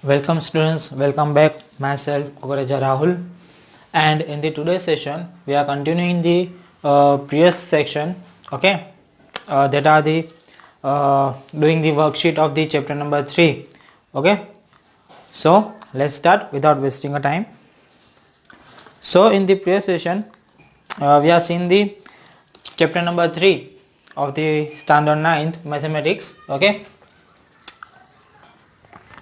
Welcome students, welcome back. Myself Kukareja Rahul, and in the today's session we are continuing the previous section. Okay, that are the doing the worksheet of the chapter number 3. Okay, so let's start without wasting a time. So in the previous session we have seen the chapter number 3 of the standard 9th mathematics. Okay,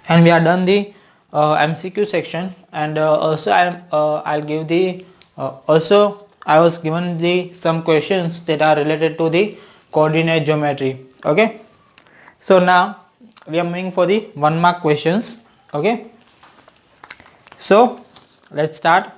and we are done the MCQ section, and also I'll give the also I was given the some questions that are related to the coordinate geometry. Okay, so now we are moving for the 1 mark questions. Okay, so let's start.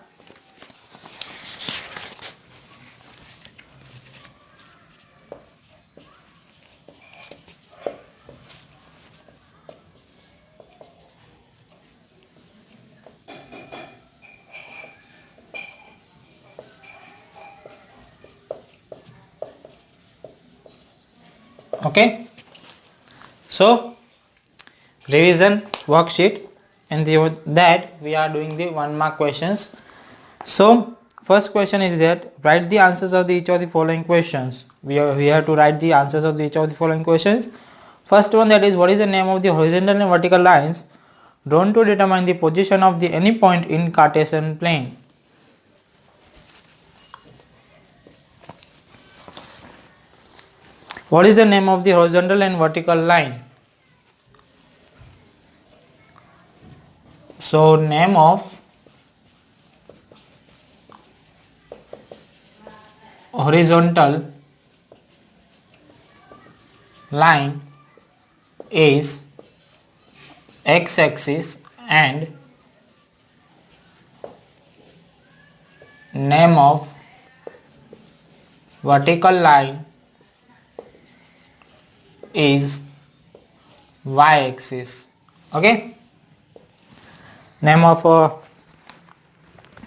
Okay, so revision worksheet, and that we are doing the 1 mark questions. So first question is that write the answers of each of the following questions. We have to write the answers of each of the following questions. First one, that is, what is the name of the horizontal and vertical lines drawn to determine the position of the any point in Cartesian plane? What is the name of the horizontal and vertical line? So name of horizontal line is x-axis, and name of vertical line is y-axis. Okay, name of a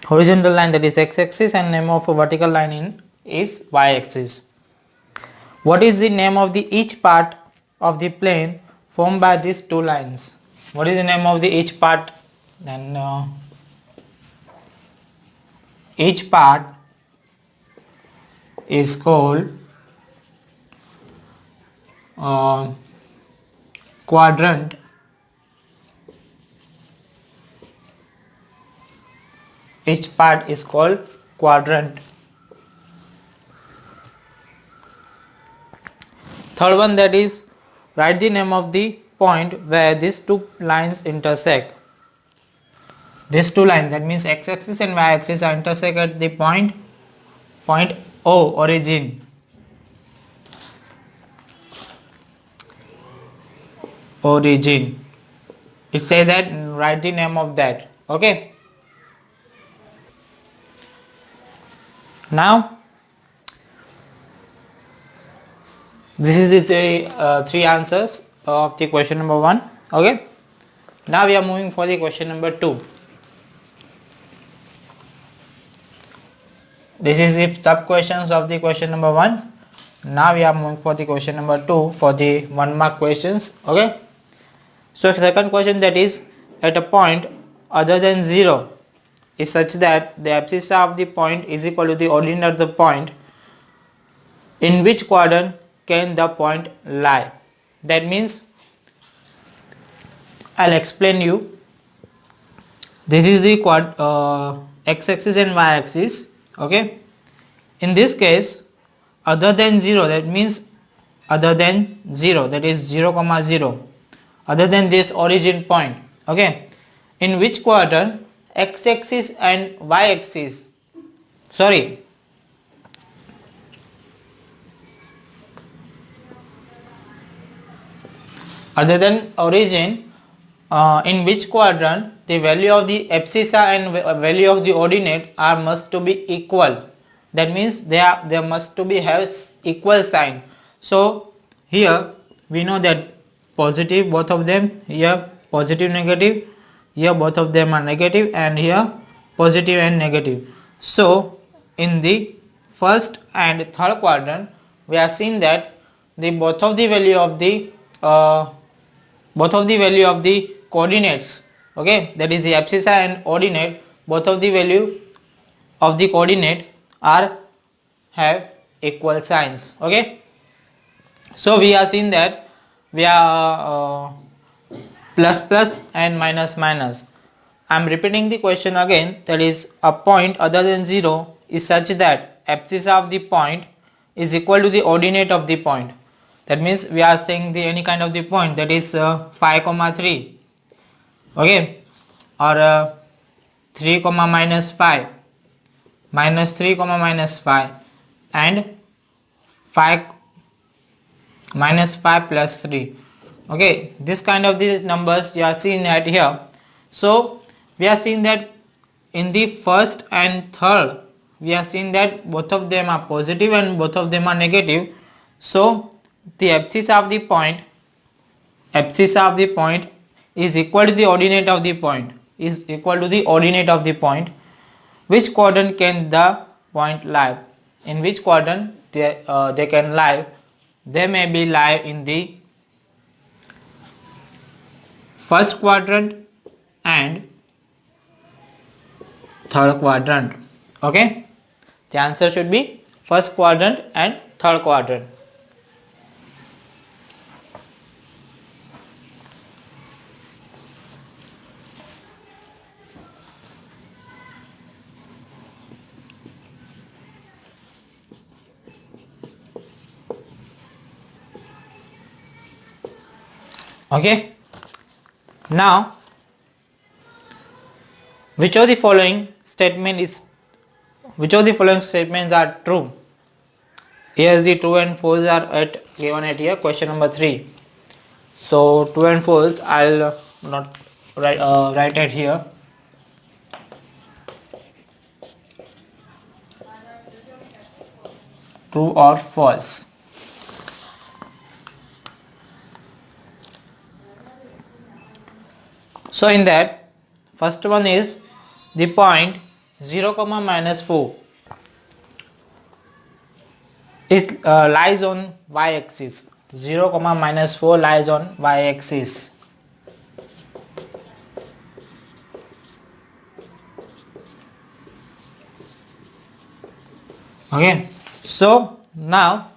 horizontal line, that is x-axis, and name of a vertical line is y-axis. What is the name of the each part of the plane formed by these two lines? What is the name of the each part? Then each part is called quadrant. Each part is called quadrant. Third one, that is, write the name of the point where these two lines intersect. These two lines, that means x-axis and y-axis, are intersect at the point O, origin. Origin. It say that, write the name of that. Okay. Now this is the three answers of the question number 1. Okay. Now we are moving for the question number 2. This is the sub questions of the question number 1. Now we are moving for the question number 2 for the 1 mark questions. Okay. So second question, that is, at a point other than 0 is such that the abscissa of the point is equal to the ordinate of the point, in which quadrant can the point lie? That means, I'll explain you. This is the x-axis and y-axis. Okay. In this case, other than 0, that means other than 0, that is 0, 0, other than this origin point. Okay. In which quadrant x-axis and y-axis, sorry, other than origin, in which quadrant the value of the abscissa and value of the ordinate are must to be equal. That means they must to be have equal sign. So here we know that positive, both of them, here positive, negative, here both of them are negative, and here positive and negative. So in the first and third quadrant we have seen that the both of the value of the coordinates Okay, that is the abscissa and ordinate, both of the value of the coordinate are have equal signs. Okay, so we are seeing that we are plus plus and minus minus. I am repeating the question again, that is a point other than 0 is such that abscissa of the point is equal to the ordinate of the point. That means we are saying the any kind of the point, that is 5 comma 3, okay, or 3 comma minus 5, minus 3 comma minus 5, and 5 minus 5 plus 3. Okay, this kind of these numbers you are seeing at here. So we are seeing that in the first and third we are seeing that both of them are positive and both of them are negative. So the abscissa of the point is equal to the ordinate of the point, is equal to the ordinate of the point. Which quadrant can the point lie? In which quadrant they can lie? They may be lie in the first quadrant and third quadrant. Okay, the answer should be first quadrant and third quadrant. Okay, now which of the following statements are true? Here the true and false are given at here, question number 3. So true and false I'll not write it here. True or false? So in that, first one is the point 0 comma minus 4 is lies on y axis. 0 comma minus 4 lies on y axis. Okay, so now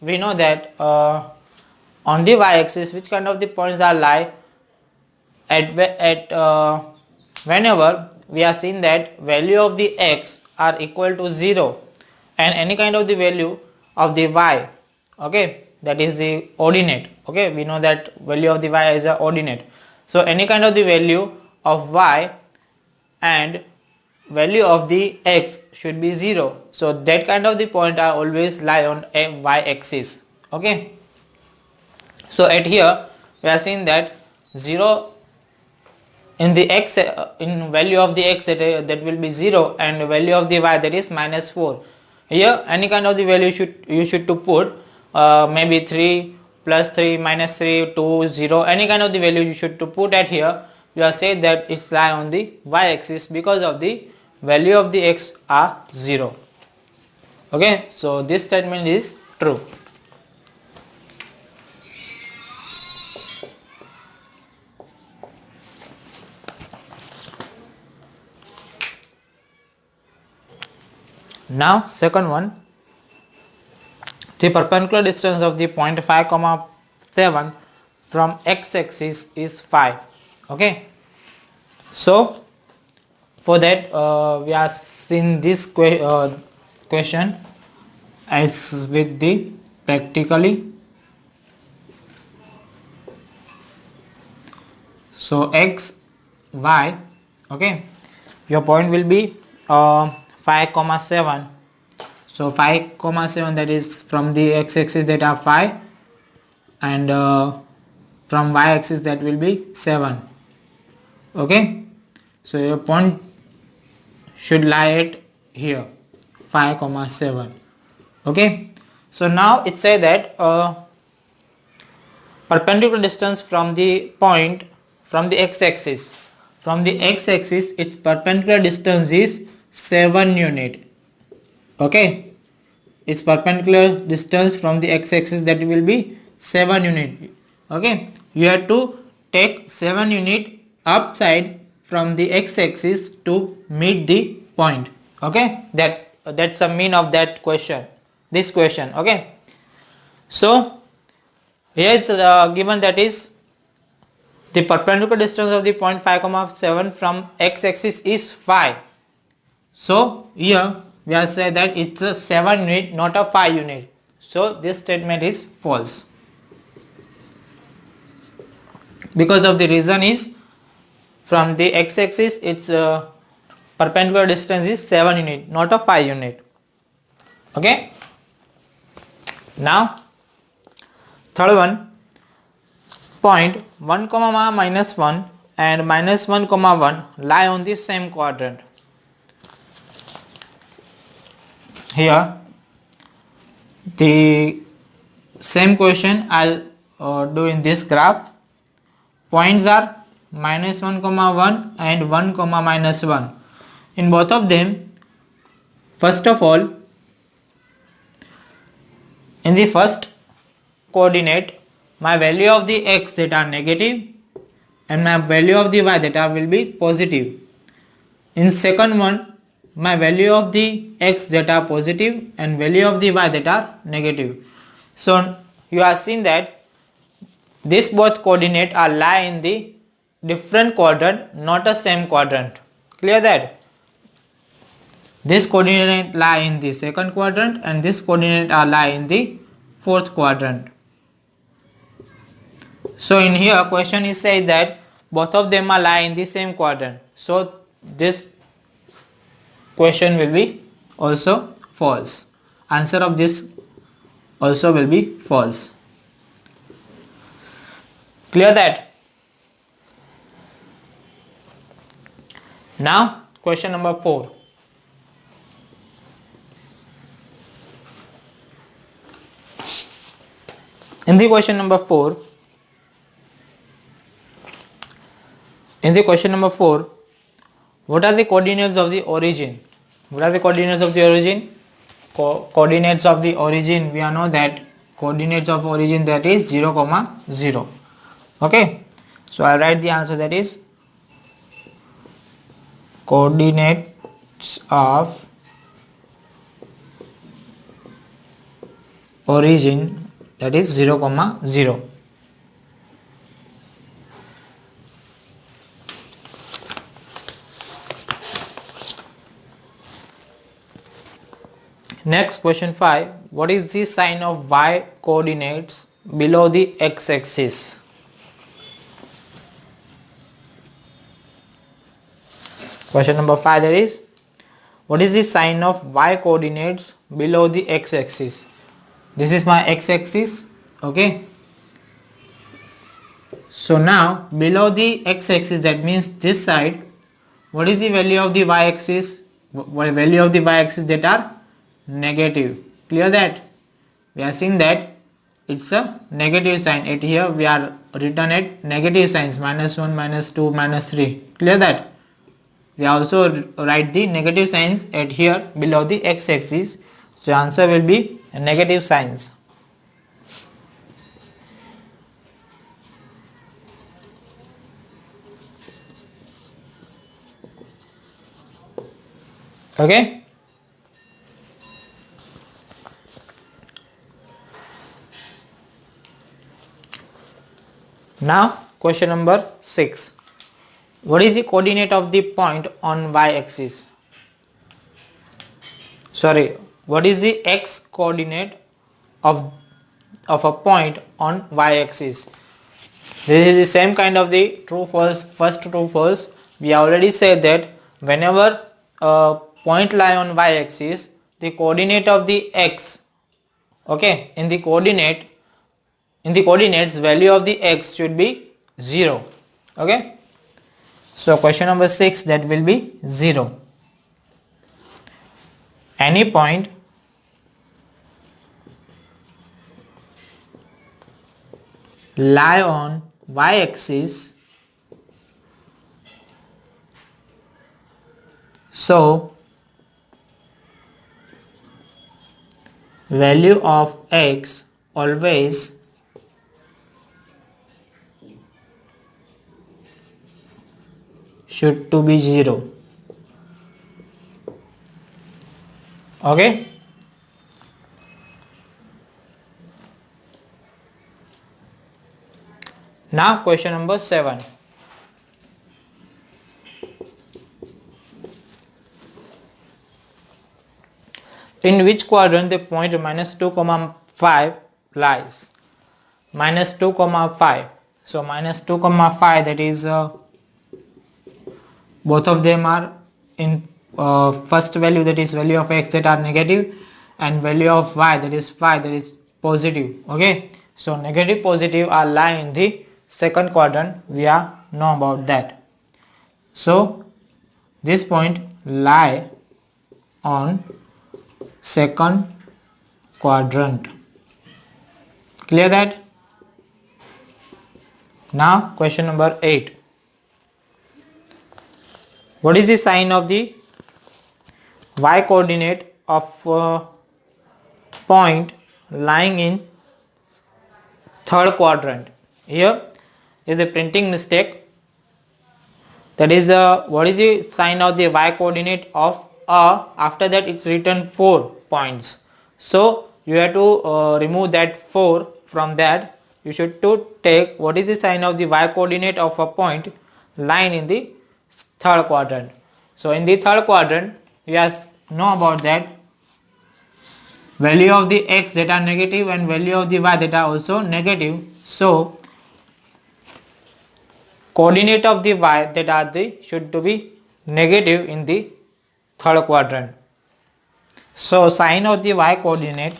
we know that on the y axis which kind of the points are lie at whenever we are seeing that value of the x are equal to 0 and any kind of the value of the y, okay, that is the ordinate. Okay, we know that value of the y is a ordinate. So any kind of the value of y and value of the x should be 0. So that kind of the point are always lie on a y axis. Okay, so at here we are seeing that 0 in the x, in value of the x that will be 0 and value of the y that is minus 4. Here any kind of the value you should to put maybe 3 plus 3 minus 3 2 0, any kind of the value you should to put at here. You are saying that it lie on the y axis because of the value of the x are 0. Okay, so this statement is true. Now second one, the perpendicular distance of the point 5 comma 7 from x axis is 5. Okay, so for that we are seeing this question as with the practically. So x y, okay, your point will be 5 comma 7. So 5 comma 7, that is from the x axis that are 5 and from y axis that will be 7. Okay, so your point should lie at here 5 comma 7. Okay, so now it say that perpendicular distance from the point from the x axis, its perpendicular distance is 7 unit. Okay, its perpendicular distance from the x axis that will be 7 unit. Okay, you have to take 7 unit upside from the x-axis to meet the point. Okay, that's the mean of that question, this question. Okay, so here it's given that is the perpendicular distance of the point 5,7 from x-axis is 5. So here we are saying that it's a 7 unit, not a 5 unit. So this statement is false. Because of the reason is from the x-axis its perpendicular distance is 7 unit, not a 5 unit. Okay. Now third one, point 1 comma minus 1 and minus 1 comma 1 lie on the same quadrant. Here the same question I'll do in this graph. Points are minus 1 comma 1 and 1 comma minus 1. In both of them, first of all, in the first coordinate, my value of the x that are negative and my value of the y that are will be positive. In second one, my value of the x that are positive and value of the y that are negative. So you are seeing that these both coordinate are lie in the different quadrant, not a same quadrant. Clear that? This coordinate lie in the second quadrant and this coordinate are lie in the fourth quadrant. So in here question is said that both of them are lie in the same quadrant. So this question will be also false. Answer of this also will be false. Clear that? Now question number 4. In the question number 4, what are the coordinates of the origin? What are the coordinates of the origin? Coordinates of the origin, we know that coordinates of origin that is 0, 0. Okay, so I write the answer that is coordinates of origin that is 0, 0. Next question 5. What is the sign of y coordinates below the x-axis? Question number 5 there is, what is the sign of y coordinates below the x-axis? This is my x-axis. Okay. So now below the x-axis, that means this side, what is the value of the y-axis? What value of the y-axis that are negative. Clear that? We are seeing that it's a negative sign. At here we are written at negative signs, minus 1, minus 2, minus 3. Clear that? We also write the negative signs at here below the x-axis. So answer will be negative signs. Okay. Now question number 6. What is the coordinate of the point on y-axis? Sorry, what is the x coordinate of a point on y-axis? This is the same kind of the true false, first true false. We already said that whenever a point lie on y-axis, the coordinate of the x, okay, in the coordinates value of the x should be 0. Okay. So question number 6, that will be 0. Any point lie on y-axis, so value of x always should to be 0. Okay. Now question number 7. In which quadrant the point -2, 5 lies? -2, 5. So -2, 5, that is both of them are in first value, that is value of x, that are negative, and value of y, that is 5, that is positive. Okay, so negative, positive are lie in the second quadrant. We are know about that. So this point lie on second quadrant. Clear that? Now question number 8. What is the sign of the y coordinate of point lying in third quadrant? Here is a printing mistake. That is what is the sign of the y coordinate of after that it's written 4 points. So you have to remove that 4 from that. You should to take what is the sign of the y coordinate of a point lying in the third quadrant. So in the third quadrant we have know about that value of the x that are negative and value of the y that are also negative. So coordinate of the y that are the should to be negative in the third quadrant. So sign of the y coordinate,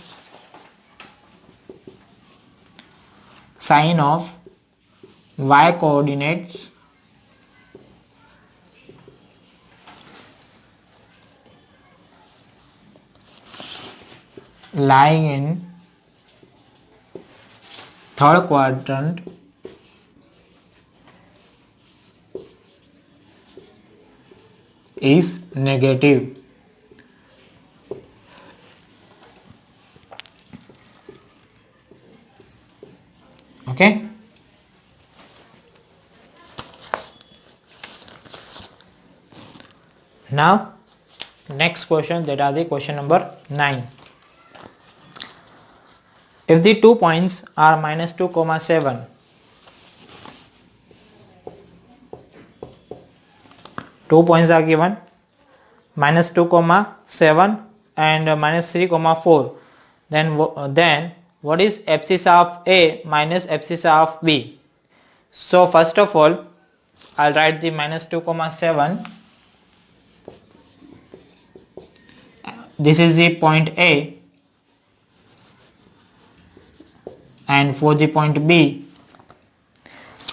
sign of y coordinates lying in third quadrant is negative. Okay. Now next question, that are the question number 9. If the 2 points are -2, 7, two points are given, -2, 7 and -3, 4, then what is abscissa of A minus abscissa of B? So first of all I'll write the -2, 7. This is the point A, and for the point B,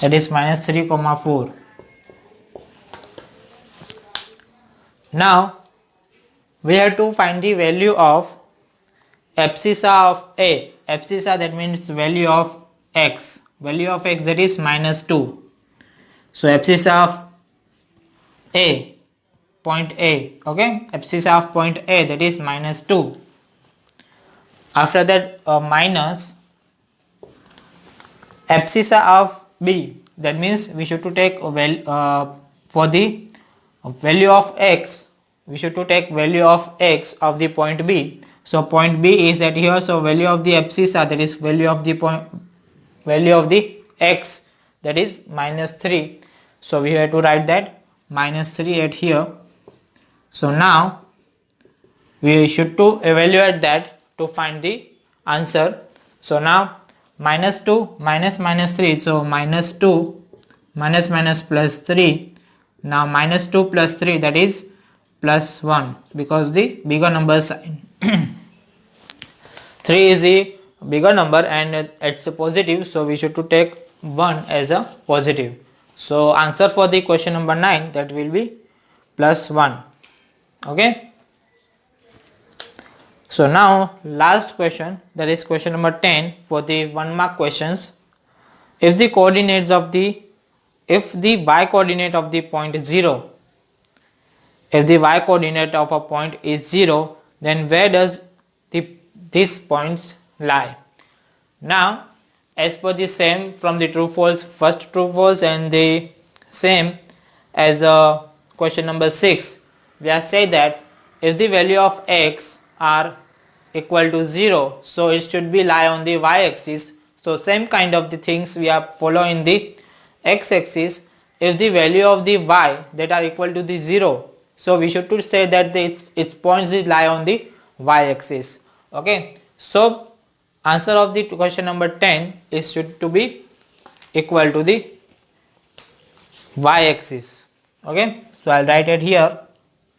that is -3, 4. Now we have to find the value of abscissa of A. Abscissa, that means value of x. Value of x, that is -2. So abscissa of A, point A. Okay, abscissa of point A, that is -2. After that minus abscissa of B, that means we should to take for the value of x, we should to take value of x of the point B. So point B is at here, so value of the abscissa, that is value of the point, value of the x, that is -3. So we have to write that -3 at here. So now we should to evaluate that to find the answer. So now -2 minus -3, so -2 minus plus 3. Now -2 plus 3, that is +1, because the bigger number sign. 3 is the bigger number and it's a positive, so we should to take 1 as a positive. So answer for the question number 9, that will be +1. Okay. So now last question, that is question number 10 for the 1 mark questions. If the coordinates of the, if the y coordinate of the point is 0, if the y coordinate of a point is 0, then where does these points lie? Now as per the same from the true false, first true false and the same as question number 6, we have said that if the value of x are equal to 0, so it should be lie on the y-axis. So same kind of the things we are following the x-axis. If the value of the y that are equal to the 0, so we should to say that its points is lie on the y-axis. Okay, so answer of the question number 10 is should to be equal to the y-axis. Okay, so I'll write it here.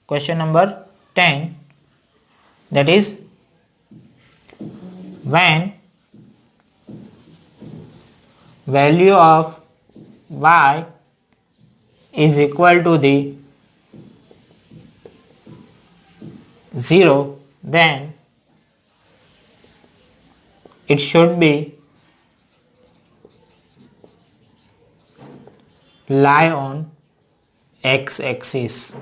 Question number 10, that is when value of y is equal to the 0, then it should be lie on x-axis.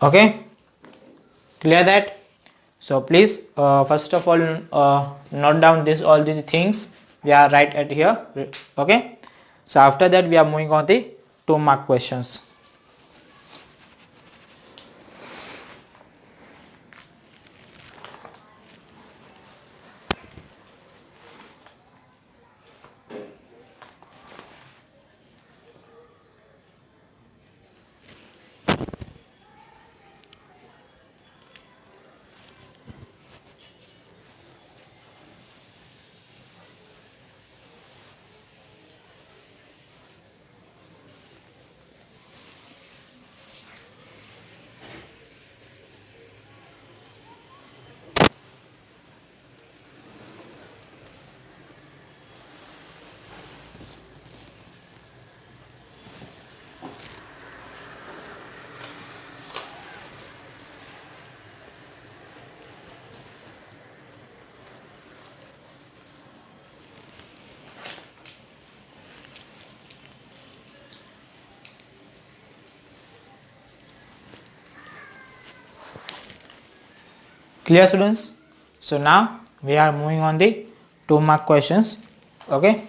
Okay, clear that? So please first of all note down this all these things we are right at here. Okay, so after that we are moving on the 2-mark questions. Clear students? So now we are moving on the 2-mark questions. Okay,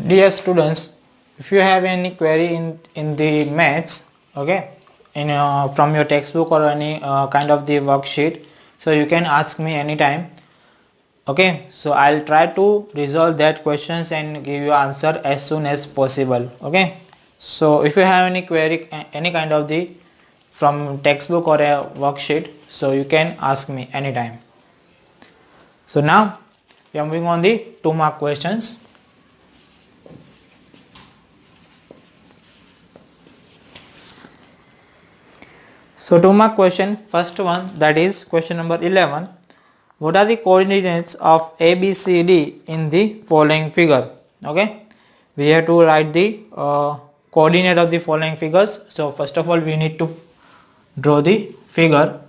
dear students, if you have any query in the maths, okay, in from your textbook or any kind of the worksheet, so you can ask me anytime. Okay, so I'll try to resolve that questions and give you answer as soon as possible. Okay, so if you have any query any kind of the from textbook or a worksheet, so you can ask me anytime. So now we are moving on the 2-mark questions. So 2-mark question, first one, that is question number 11. What are the coordinates of A, B, C, D in the following figure? Okay, we have to write the coordinate of the following figures. So first of all we need to draw the figure.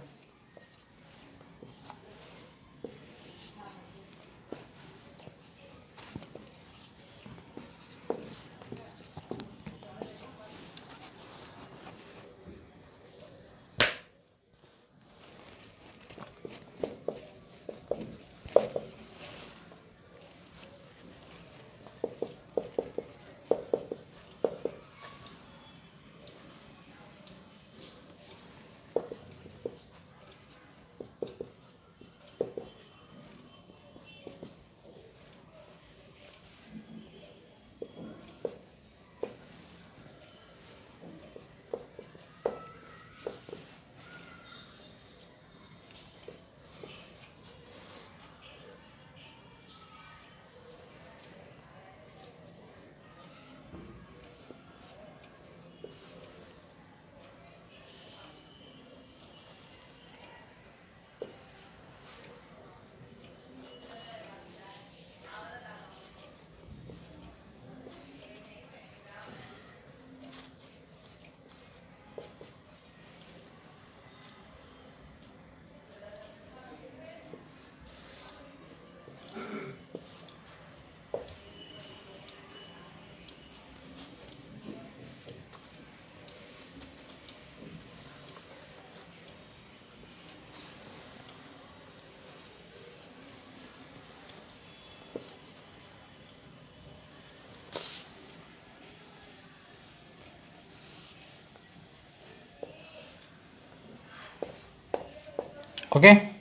Okay,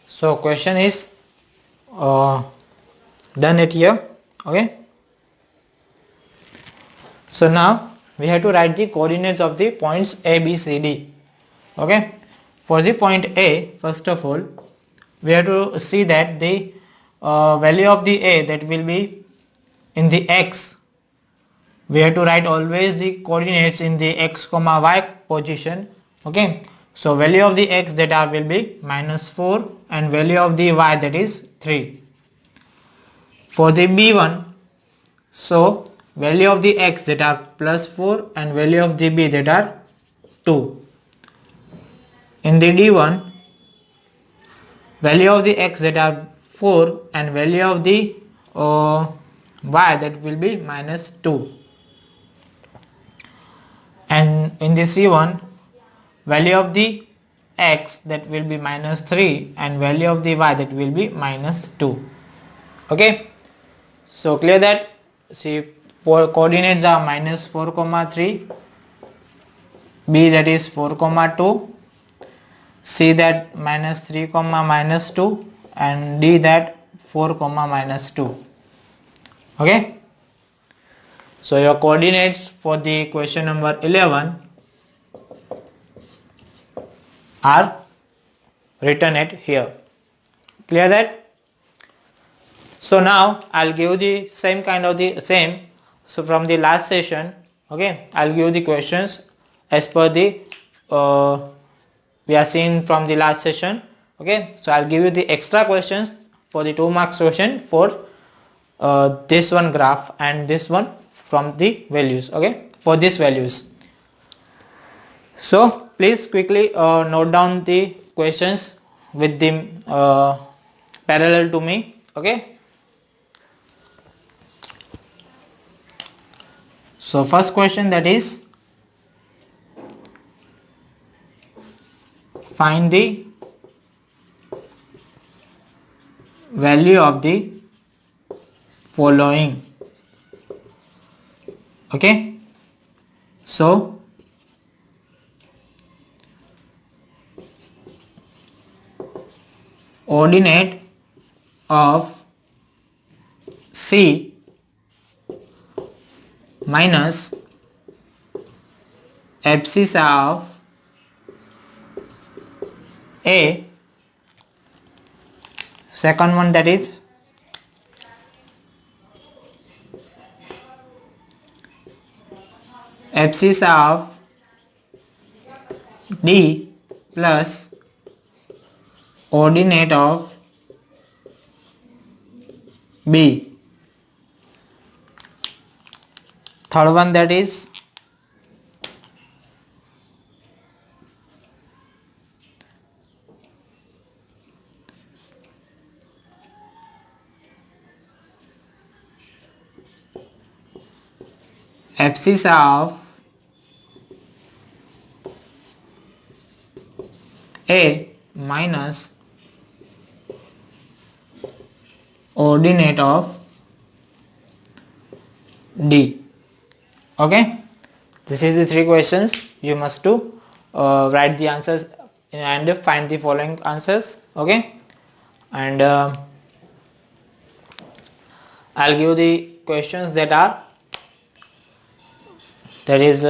so question is done it here. Okay, so now we have to write the coordinates of the points A, B, C, D. Okay, for the point A, first of all we have to see that the value of the A, that will be in the x. We have to write always the coordinates in the x comma y position. Okay, so value of the x that are will be -4 and value of the y that is 3. For the B1, so value of the x that are +4 and value of the b that are 2. In the D1, value of the x that are 4 and value of the y that will be -2. And in the C1, value of the x that will be -3 and value of the y that will be -2. Okay, so clear that. See, coordinates are -4, 3, b that is 4, 2, c that -3, -2, and d that 4, -2. Okay, so your coordinates for the question number 11 are written at here. Clear that? So now I'll give the same kind of the same. So from the last session, okay, I'll give the questions as per the we are seeing from the last session. Okay, so I'll give you the extra questions for the 2 marks question for this one graph and this one from the values. Okay, for these values. So please quickly note down the questions with the parallel to me. Okay. So first question, that is find the value of the following. Okay, so ordinate of C minus abscissa of A. Second one, that is abscissa of D plus ordinate of B. Third one, that is abscissa of A minus ordinate of D. Okay, this is the 3 questions. You must to write the answers and find the following answers. Okay, and I'll give the questions that are, that is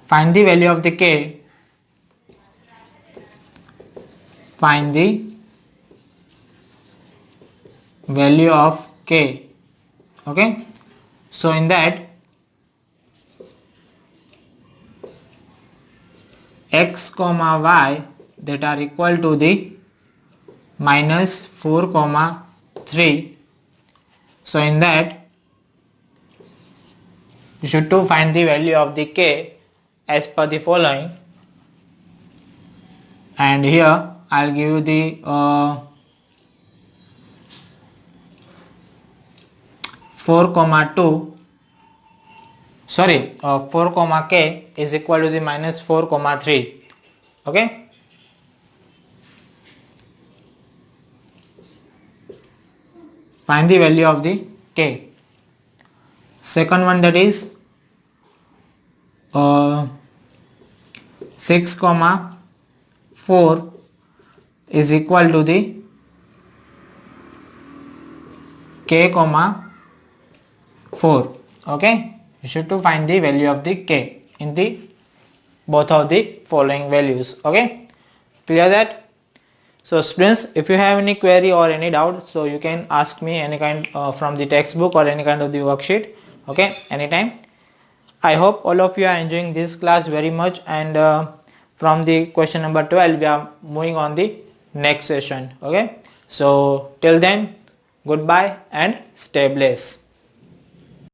find the value of the k, find the value of k. Okay, so in that x comma y that are equal to the -4, 3. So in that you should to find the value of the k as per the following, and here I'll give you the 4, 2, sorry 4, k is equal to the -4, 3. Okay, find the value of the k. Second one, that is 6 comma 4 is equal to the k comma 4. Okay, you should to find the value of the k in the both of the following values. Okay, clear that? So students, if you have any query or any doubt, so you can ask me any kind from the textbook or any kind of the worksheet. Okay, anytime. I hope all of you are enjoying this class very much, and from the question number 12 we are moving on the next session. Okay, so till then, goodbye and stay blessed.